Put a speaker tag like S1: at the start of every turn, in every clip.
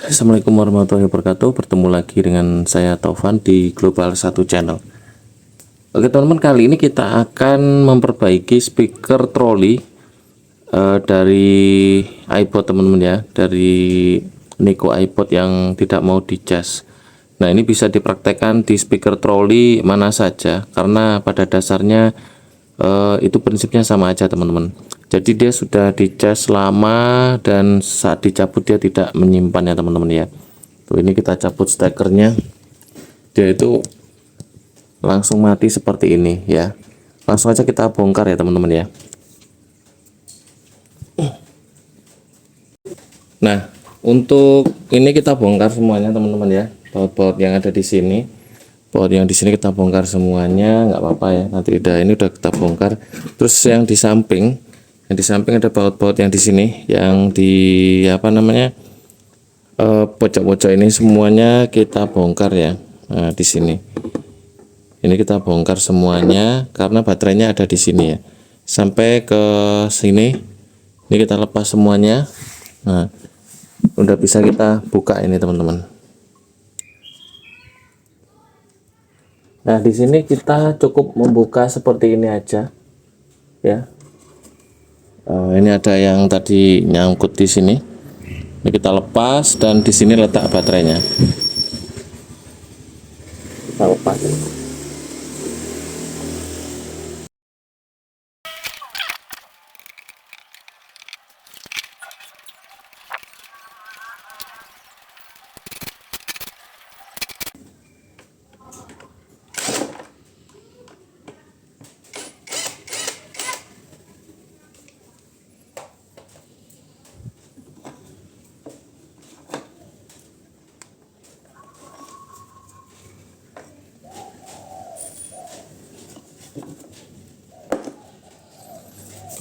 S1: Assalamualaikum warahmatullahi wabarakatuh. Bertemu lagi dengan saya Taufan di Global 1 Channel. Oke teman-teman, kali ini kita akan memperbaiki speaker troli dari iPod teman-teman ya, dari Nico iPod yang tidak mau dicas. Nah, ini bisa dipraktekkan di speaker troli mana saja, karena pada dasarnya itu prinsipnya sama aja teman-teman. Jadi dia sudah dicas lama dan saat dicabut dia tidak menyimpan ya teman-teman ya. Tuh, ini kita cabut stekernya, dia itu langsung mati seperti ini ya. Langsung aja kita bongkar ya teman-teman ya. Nah, untuk ini kita bongkar semuanya teman-teman ya. Baut-baut yang ada di sini, baut yang di sini kita bongkar semuanya, nggak apa-apa ya. Nanti ini udah kita bongkar. Terus yang di samping ada baut-baut yang di sini, yang di apa namanya, pojok-pojok ini semuanya kita bongkar ya. Nah, di sini ini kita bongkar semuanya karena baterainya ada di sini ya. Sampai ke sini ini kita lepas semuanya. Nah, udah bisa kita buka ini teman-teman. Nah, di sini kita cukup membuka seperti ini aja ya. Ini ada yang tadi nyangkut di sini. Ini kita lepas dan di sini letak baterainya. Kita lepas.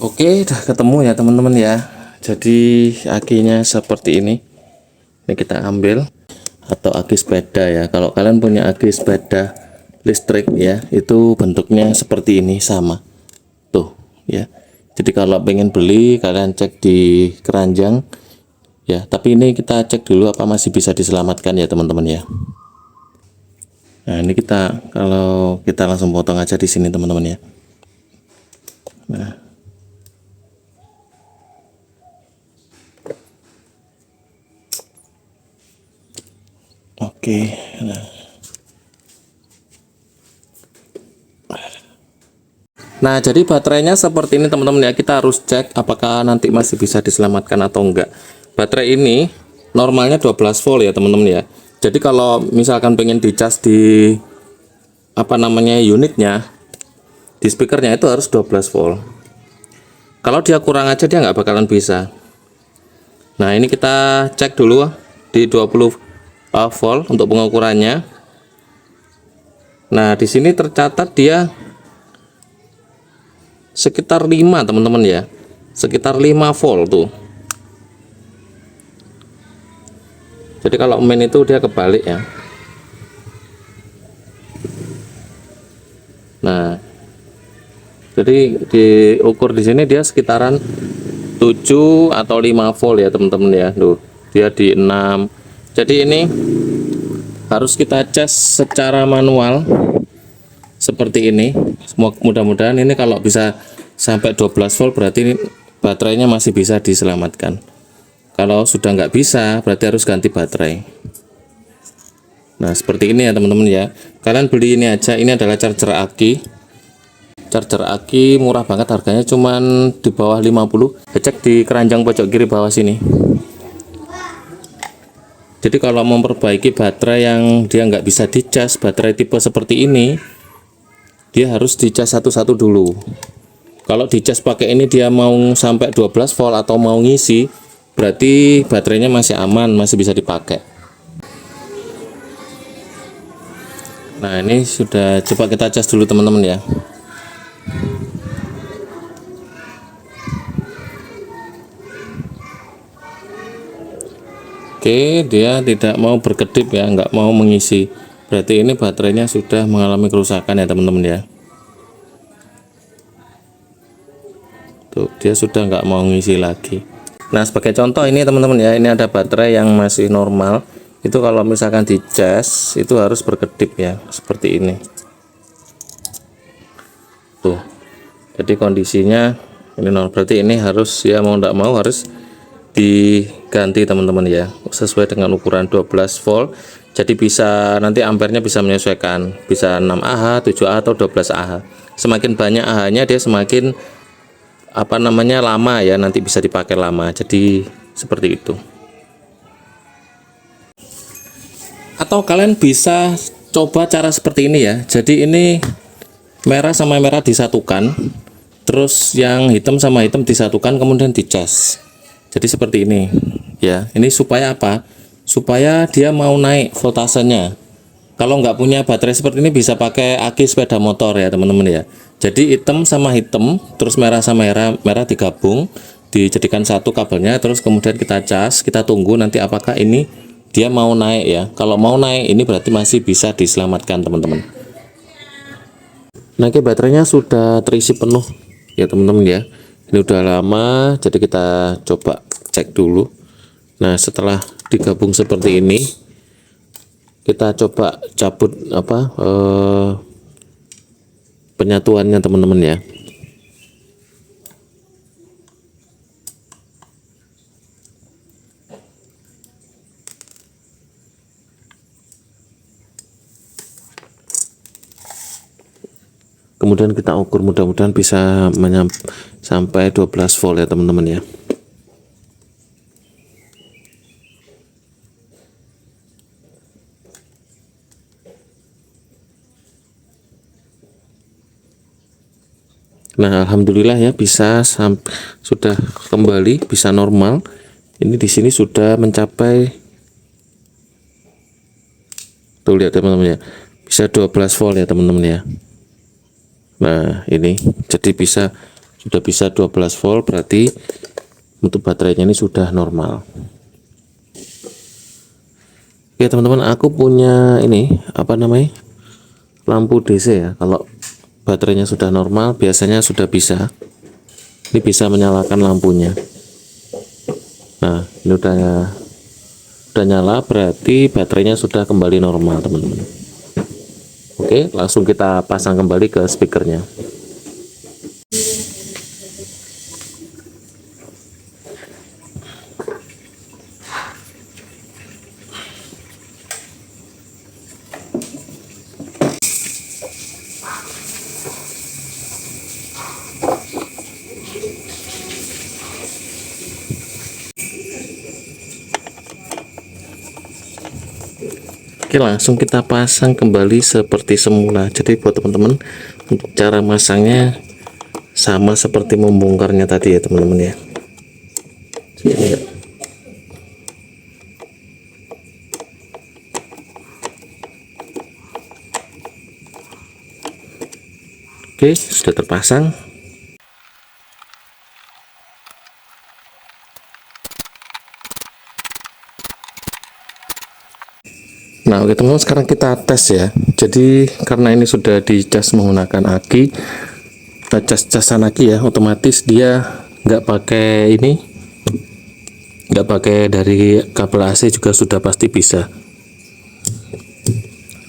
S1: Oke, udah ketemu ya teman-teman ya. Jadi akinya seperti ini. Ini kita ambil, atau aki sepeda ya. Kalau kalian punya aki sepeda listrik ya, itu bentuknya seperti ini sama. Tuh ya. Jadi kalau pengen beli kalian cek di keranjang ya. Tapi ini kita cek dulu apa masih bisa diselamatkan ya teman-teman ya. Nah, ini kalau kita langsung potong aja di sini teman-teman ya. Nah, oke. Nah, jadi baterainya seperti ini teman-teman ya. Kita harus cek apakah nanti masih bisa diselamatkan atau enggak. Baterai ini normalnya 12 volt ya teman-teman ya. Jadi kalau misalkan pengen dicas di apa namanya unitnya, di speakernya itu harus 12 volt. Kalau dia kurang aja dia nggak bakalan bisa. Nah, ini kita cek dulu di 20 volt untuk pengukurannya. Nah, di sini tercatat dia sekitar 5 teman-teman ya, sekitar 5 volt tuh. Jadi kalau main itu dia kebalik ya. Nah, jadi diukur di sini dia sekitaran 7 atau 5 volt ya teman-teman ya. Tuh, dia di 6. Jadi ini harus kita cas secara manual seperti ini. Mudah-mudahan ini kalau bisa sampai 12 volt berarti ini baterainya masih bisa diselamatkan. Kalau sudah nggak bisa berarti harus ganti baterai. Nah, seperti ini ya teman-teman ya. Kalian beli ini aja, ini adalah charger aki. Charger aki murah banget, harganya cuman di bawah 50. Cek di keranjang pojok kiri bawah sini. Jadi kalau memperbaiki baterai yang dia nggak bisa dicas, baterai tipe seperti ini, dia harus dicas satu-satu dulu. Kalau dicas pakai ini dia mau sampai 12 volt atau mau ngisi, berarti baterainya masih aman, masih bisa dipakai. Nah, ini sudah, coba kita cas dulu teman-teman ya. Oke, dia tidak mau berkedip ya, nggak mau mengisi. Berarti ini baterainya sudah mengalami kerusakan ya teman-teman ya. Tuh, dia sudah nggak mau ngisi lagi. Nah, sebagai contoh ini teman-teman ya, ini ada baterai yang masih normal. Itu kalau misalkan dicas itu harus berkedip ya, seperti ini. Tuh. Jadi kondisinya ini normal. Berarti ini harus ya mau tidak mau harus diganti teman-teman ya, sesuai dengan ukuran 12 volt. Jadi bisa nanti ampernya bisa menyesuaikan, bisa 6 Ah, 7 Ah atau 12 Ah. Semakin banyak Ah-nya dia semakin lama ya, nanti bisa dipakai lama. Jadi seperti itu. Atau kalian bisa coba cara seperti ini ya. Jadi ini merah sama merah disatukan, terus yang hitam sama hitam disatukan kemudian dicas. Jadi seperti ini ya. Ini supaya apa? Supaya dia mau naik voltasenya. Kalau nggak punya baterai seperti ini bisa pakai aki sepeda motor ya teman-teman ya. Jadi hitam sama hitam, terus merah sama merah digabung, dijadikan satu kabelnya, terus kemudian kita cas, kita tunggu nanti apakah ini dia mau naik ya. Kalau mau naik ini berarti masih bisa diselamatkan teman-teman. Nah, baterainya sudah terisi penuh ya teman-teman ya. Ini udah lama, jadi kita coba cek dulu. Nah, setelah digabung seperti ini, kita coba cabut penyatuannya teman-teman ya. Kemudian kita ukur, mudah-mudahan bisa sampai 12 volt ya teman-teman ya. Nah, alhamdulillah ya bisa sudah kembali bisa normal. Ini di sini sudah mencapai, tuh lihat teman-teman ya, bisa 12 volt ya teman-teman ya. Nah, ini jadi sudah bisa 12 volt, berarti untuk baterainya ini sudah normal. Oke teman-teman, aku punya ini lampu DC ya. Kalau baterainya sudah normal biasanya sudah bisa, ini bisa menyalakan lampunya. Nah, ini udah nyala, berarti baterainya sudah kembali normal teman-teman. Oke, langsung kita pasang kembali ke speakernya. Oke, langsung kita pasang kembali seperti semula. Jadi buat teman-teman, untuk cara masangnya sama seperti membongkarnya tadi ya teman-teman ya. Oke, sudah terpasang. Nah, oke teman-teman, sekarang kita tes ya. Jadi karena ini sudah dicas menggunakan aki, casan aki ya, otomatis dia nggak pakai dari kabel AC juga sudah pasti bisa.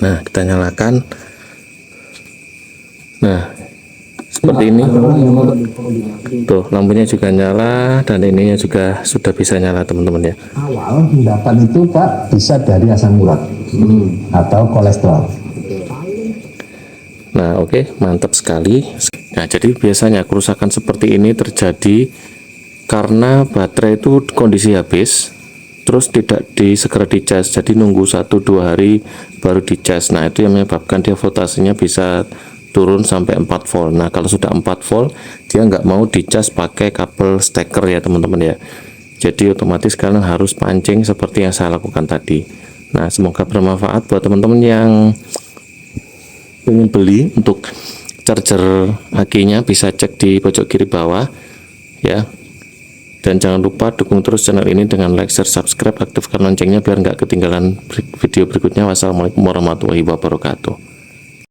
S1: Nah, kita nyalakan. Nah, seperti ini. Tuh, lampunya juga nyala dan ininya juga sudah bisa nyala teman-teman ya.
S2: Awal tindakan itu Pak bisa dari asam urat atau kolesterol.
S1: Nah, oke, mantap sekali. Nah, jadi biasanya kerusakan seperti ini terjadi karena baterai itu kondisi habis, terus tidak segera dicas. Jadi nunggu 1-2 hari baru dicas. Nah, itu yang menyebabkan dia voltasenya bisa turun sampai 4 volt. Nah, kalau sudah 4 volt dia nggak mau dicas pakai kabel steker ya teman-teman ya. Jadi otomatis kalian harus pancing seperti yang saya lakukan tadi. Nah, semoga bermanfaat buat teman-teman yang ingin beli untuk charger akinya, bisa cek di pojok kiri bawah ya. Dan jangan lupa dukung terus channel ini dengan like, share, subscribe, aktifkan loncengnya biar nggak ketinggalan video berikutnya. Wassalamualaikum warahmatullahi wabarakatuh.